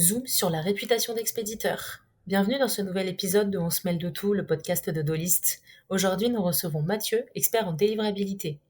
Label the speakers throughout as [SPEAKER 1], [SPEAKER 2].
[SPEAKER 1] Zoom sur la réputation d'expéditeur. Bienvenue dans ce nouvel épisode de On se mêle de tout, le podcast de Dolist. Aujourd'hui, nous recevons Mathieu, expert en délivrabilité.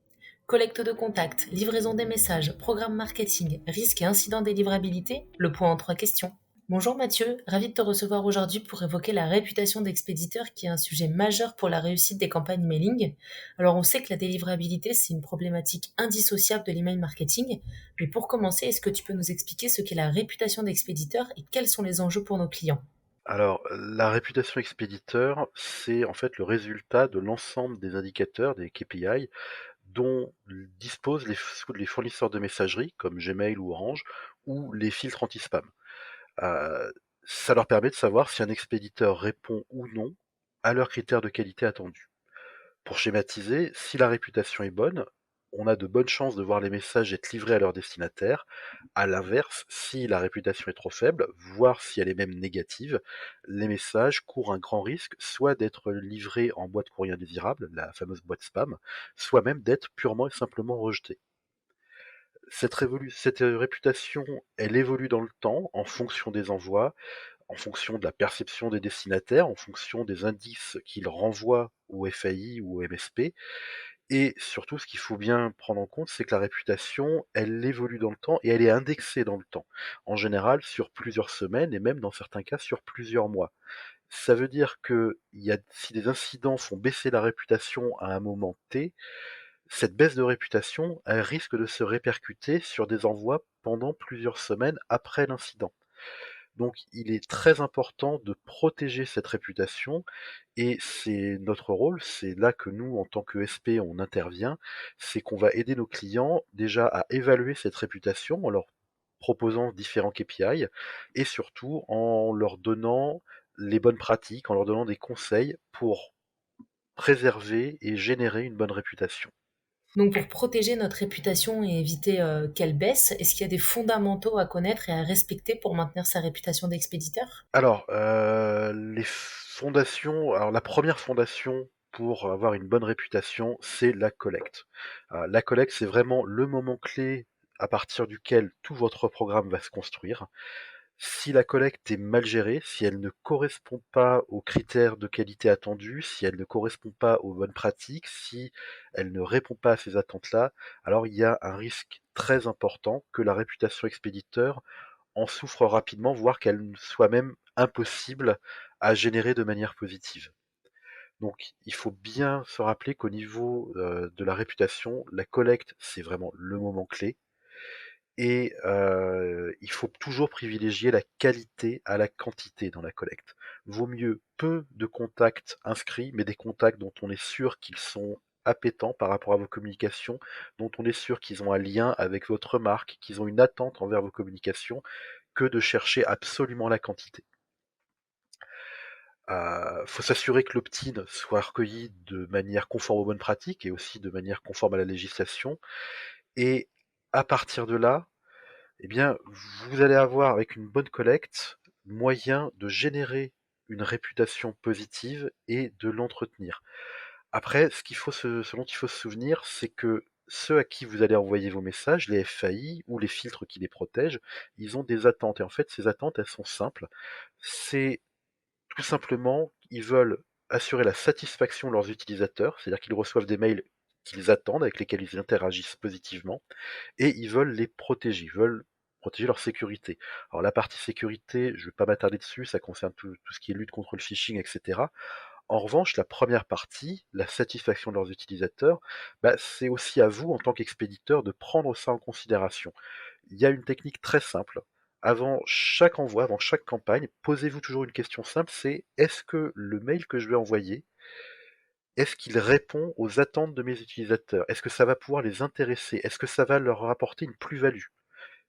[SPEAKER 1] Collecte de contacts, livraison des messages, programme marketing, risques et incidents délivrabilité, le point en 3 questions. Bonjour Mathieu, ravi de te recevoir aujourd'hui pour évoquer la réputation d'expéditeur qui est un sujet majeur pour la réussite des campagnes mailing. Alors on sait que la délivrabilité c'est une problématique indissociable de l'email marketing, mais pour commencer, est-ce que tu peux nous expliquer ce qu'est la réputation d'expéditeur et quels sont les enjeux pour nos clients?
[SPEAKER 2] Alors, la réputation expéditeur, c'est en fait le résultat de l'ensemble des indicateurs, des KPI, dont disposent les fournisseurs de messagerie, comme Gmail ou Orange, ou les filtres anti-spam. Euh, Ça leur permet de savoir si un expéditeur répond ou non à leurs critères de qualité attendus. Pour schématiser, si la réputation est bonne, on a de bonnes chances de voir les messages être livrés à leur destinataire. À l'inverse, si la réputation est trop faible, voire si elle est même négative, les messages courent un grand risque soit d'être livrés en boîte courrier indésirable, la fameuse boîte spam, soit même d'être purement et simplement rejetés. Cette réputation, elle évolue dans le temps en fonction des envois, en fonction de la perception des destinataires, en fonction des indices qu'ils renvoient au FAI ou au MSP, et surtout, ce qu'il faut bien prendre en compte, c'est que la réputation, elle évolue dans le temps et elle est indexée dans le temps. En général, sur plusieurs semaines et même dans certains cas sur plusieurs mois. Ça veut dire que si des incidents font baisser la réputation à un moment T, cette baisse de réputation, elle risque de se répercuter sur des envois pendant plusieurs semaines après l'incident. Donc il est très important de protéger cette réputation et c'est notre rôle, c'est là que nous, en tant que SP, on intervient, c'est qu'on va aider nos clients déjà à évaluer cette réputation en leur proposant différents KPI et surtout en leur donnant les bonnes pratiques, en leur donnant des conseils pour préserver et générer une bonne réputation.
[SPEAKER 1] Donc pour protéger notre réputation et éviter qu'elle baisse, est-ce qu'il y a des fondamentaux à connaître et à respecter pour maintenir sa réputation d'expéditeur?
[SPEAKER 2] Alors, la première fondation pour avoir une bonne réputation, c'est la collecte. La collecte, c'est vraiment le moment clé à partir duquel tout votre programme va se construire. Si la collecte est mal gérée, si elle ne correspond pas aux critères de qualité attendus, si elle ne correspond pas aux bonnes pratiques, si elle ne répond pas à ces attentes-là, alors il y a un risque très important que la réputation expéditeur en souffre rapidement, voire qu'elle soit même impossible à générer de manière positive. Donc il faut bien se rappeler qu'au niveau, de la réputation, la collecte, c'est vraiment le moment clé et il faut toujours privilégier la qualité à la quantité dans la collecte. Vaut mieux peu de contacts inscrits, mais des contacts dont on est sûr qu'ils sont appétants par rapport à vos communications, dont on est sûr qu'ils ont un lien avec votre marque, qu'ils ont une attente envers vos communications, que de chercher absolument la quantité. Faut s'assurer que l'opt-in soit recueilli de manière conforme aux bonnes pratiques et aussi de manière conforme à la législation et à partir de là, eh bien, vous allez avoir avec une bonne collecte, moyen de générer une réputation positive et de l'entretenir. Après, ce dont il faut se souvenir, c'est que ceux à qui vous allez envoyer vos messages, les FAI ou les filtres qui les protègent, ils ont des attentes. Et en fait, ces attentes, elles sont simples. C'est tout simplement, ils veulent assurer la satisfaction de leurs utilisateurs, c'est-à-dire qu'ils reçoivent des mails qu'ils attendent, avec lesquels ils interagissent positivement, et ils veulent les protéger, ils veulent protéger leur sécurité. Alors la partie sécurité, je ne vais pas m'attarder dessus, ça concerne tout ce qui est lutte contre le phishing, etc. En revanche, la première partie, la satisfaction de leurs utilisateurs, bah, c'est aussi à vous, en tant qu'expéditeur, de prendre ça en considération. Il y a une technique très simple. Avant chaque envoi, avant chaque campagne, posez-vous toujours une question simple, c'est est-ce que le mail que je vais envoyer, est-ce qu'il répond aux attentes de mes utilisateurs? Est-ce que ça va pouvoir les intéresser? Est-ce que ça va leur apporter une plus-value?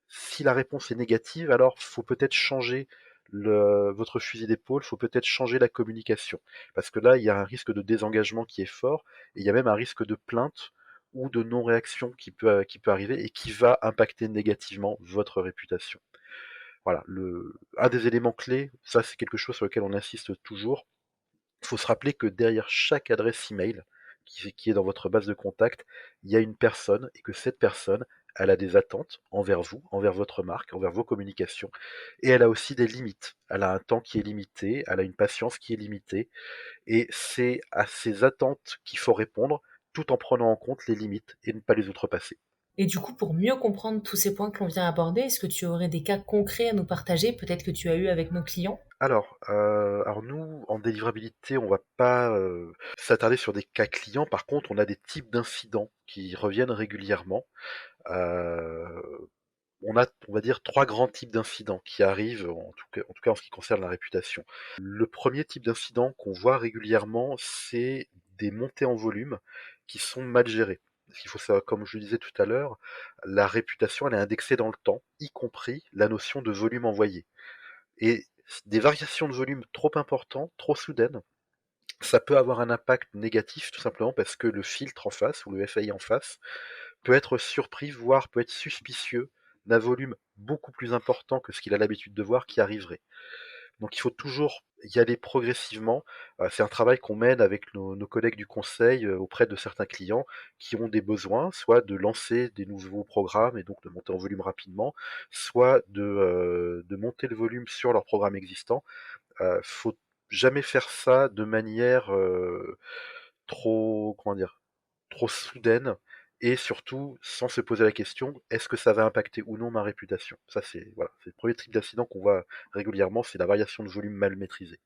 [SPEAKER 2] Si la réponse est négative, alors faut peut-être changer votre fusil d'épaule, faut peut-être changer la communication. Parce que là, il y a un risque de désengagement qui est fort, et il y a même un risque de plainte ou de non-réaction qui peut arriver et qui va impacter négativement votre réputation. Voilà, un des éléments clés, ça c'est quelque chose sur lequel on insiste toujours, il faut se rappeler que derrière chaque adresse email qui est dans votre base de contact, il y a une personne et que cette personne, elle a des attentes envers vous, envers votre marque, envers vos communications, et elle a aussi des limites. Elle a un temps qui est limité, elle a une patience qui est limitée, et c'est à ces attentes qu'il faut répondre, tout en prenant en compte les limites et ne pas les outrepasser.
[SPEAKER 1] Et du coup, pour mieux comprendre tous ces points que l'on vient aborder, est-ce que tu aurais des cas concrets à nous partager, peut-être que tu as eu avec nos clients?
[SPEAKER 2] Alors nous, en délivrabilité, on va pas s'attarder sur des cas clients. Par contre, on a des types d'incidents qui reviennent régulièrement. Euh, on va dire, 3 grands types d'incidents qui arrivent, en tout cas en ce qui concerne la réputation. Le premier type d'incident qu'on voit régulièrement, c'est des montées en volume qui sont mal gérées. Parce qu'il faut savoir, comme je le disais tout à l'heure, la réputation, elle est indexée dans le temps, y compris la notion de volume envoyé. Et des variations de volume trop importantes, trop soudaines, ça peut avoir un impact négatif, tout simplement parce que le filtre en face, ou le FAI en face, peut être surpris, voire peut être suspicieux d'un volume beaucoup plus important que ce qu'il a l'habitude de voir qui arriverait. Donc il faut toujours y aller progressivement. C'est un travail qu'on mène avec nos collègues du conseil auprès de certains clients qui ont des besoins, soit de lancer des nouveaux programmes et donc de monter en volume rapidement, soit de monter le volume sur leur programme existant. Faut jamais faire ça de manière trop, comment dire, trop soudaine et surtout sans se poser la question est-ce que ça va impacter ou non ma réputation. Ça c'est voilà, c'est le premier type d'incident qu'on voit régulièrement, c'est la variation de volume mal maîtrisée.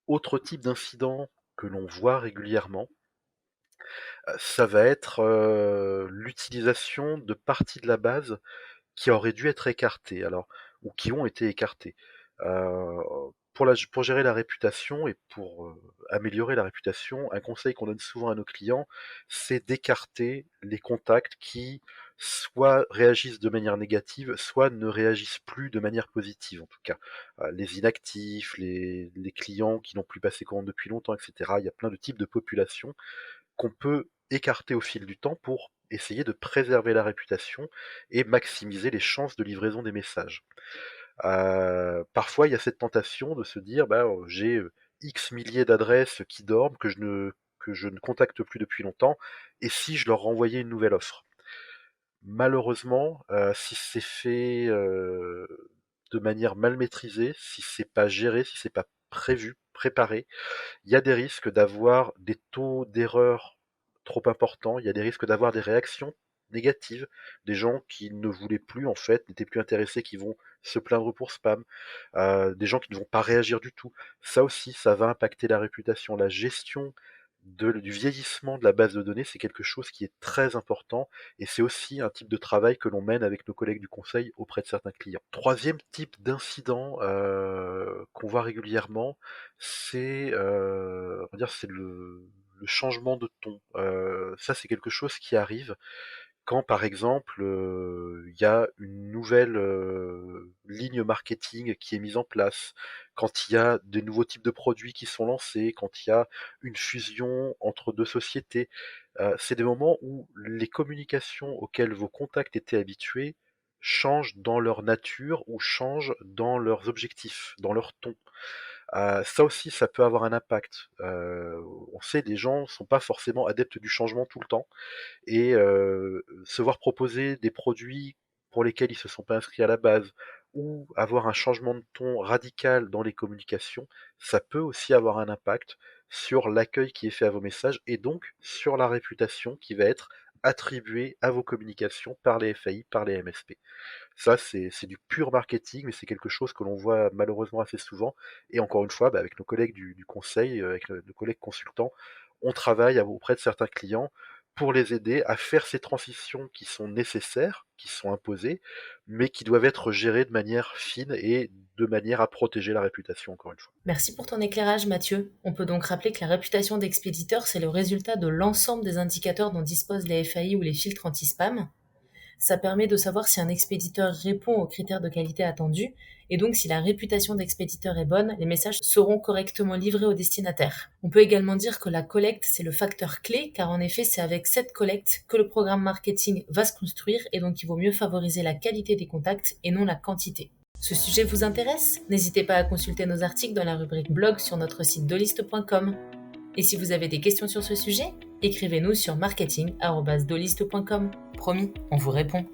[SPEAKER 2] Autre type d'incident que l'on voit régulièrement, ça va être l'utilisation de parties de la base qui auraient dû être écartées, alors ou qui ont été écartées. Euh, pour gérer la réputation et pour améliorer la réputation, un conseil qu'on donne souvent à nos clients, c'est d'écarter les contacts qui soit réagissent de manière négative, soit ne réagissent plus de manière positive en tout cas. Les inactifs, les clients qui n'ont plus passé commande depuis longtemps, etc. Il y a plein de types de populations qu'on peut écarter au fil du temps pour essayer de préserver la réputation et maximiser les chances de livraison des messages. Parfois, il y a cette tentation de se dire, bah, j'ai X milliers d'adresses qui dorment, que je ne contacte plus depuis longtemps, et si je leur renvoyais une nouvelle offre? Malheureusement, si c'est fait de manière mal maîtrisée, si c'est pas géré, si c'est pas prévu, préparé, il y a des risques d'avoir des taux d'erreur trop importants, il y a des risques d'avoir des réactions négatives, des gens qui ne voulaient plus en fait, n'étaient plus intéressés, qui vont se plaindre pour spam, des gens qui ne vont pas réagir du tout. Ça aussi, ça va impacter la réputation. La gestion du vieillissement de la base de données, c'est quelque chose qui est très important et c'est aussi un type de travail que l'on mène avec nos collègues du conseil auprès de certains clients. Troisième type d'incident qu'on voit régulièrement, on va dire, c'est le changement de ton. Ça, c'est quelque chose qui arrive quand, par exemple, il y a une nouvelle ligne marketing qui est mise en place, quand il y a des nouveaux types de produits qui sont lancés, quand il y a une fusion entre 2 sociétés. C'est des moments où les communications auxquelles vos contacts étaient habitués changent dans leur nature ou changent dans leurs objectifs, dans leur ton. Ça aussi, ça peut avoir un impact. On sait, les gens sont pas forcément adeptes du changement tout le temps et se voir proposer des produits pour lesquels ils se sont pas inscrits à la base ou avoir un changement de ton radical dans les communications, ça peut aussi avoir un impact sur l'accueil qui est fait à vos messages et donc sur la réputation qui va être attribuée à vos communications par les FAI, par les MSP. Ça, c'est du pur marketing, mais c'est quelque chose que l'on voit malheureusement assez souvent. Et encore une fois, bah, avec nos collègues du conseil, avec nos collègues consultants, on travaille auprès de certains clients pour les aider à faire ces transitions qui sont nécessaires, qui sont imposées, mais qui doivent être gérées de manière fine et de manière à protéger la réputation, encore une fois.
[SPEAKER 1] Merci pour ton éclairage, Mathieu. On peut donc rappeler que la réputation d'expéditeur, c'est le résultat de l'ensemble des indicateurs dont disposent les FAI ou les filtres anti-spam. Ça permet de savoir si un expéditeur répond aux critères de qualité attendus, et donc si la réputation d'expéditeur est bonne, les messages seront correctement livrés au destinataire. On peut également dire que la collecte, c'est le facteur clé, car en effet, c'est avec cette collecte que le programme marketing va se construire, et donc il vaut mieux favoriser la qualité des contacts et non la quantité. Ce sujet vous intéresse? N'hésitez pas à consulter nos articles dans la rubrique blog sur notre site doliste.com. Et si vous avez des questions sur ce sujet, écrivez-nous sur marketing@dolist.com. Promis, on vous répond.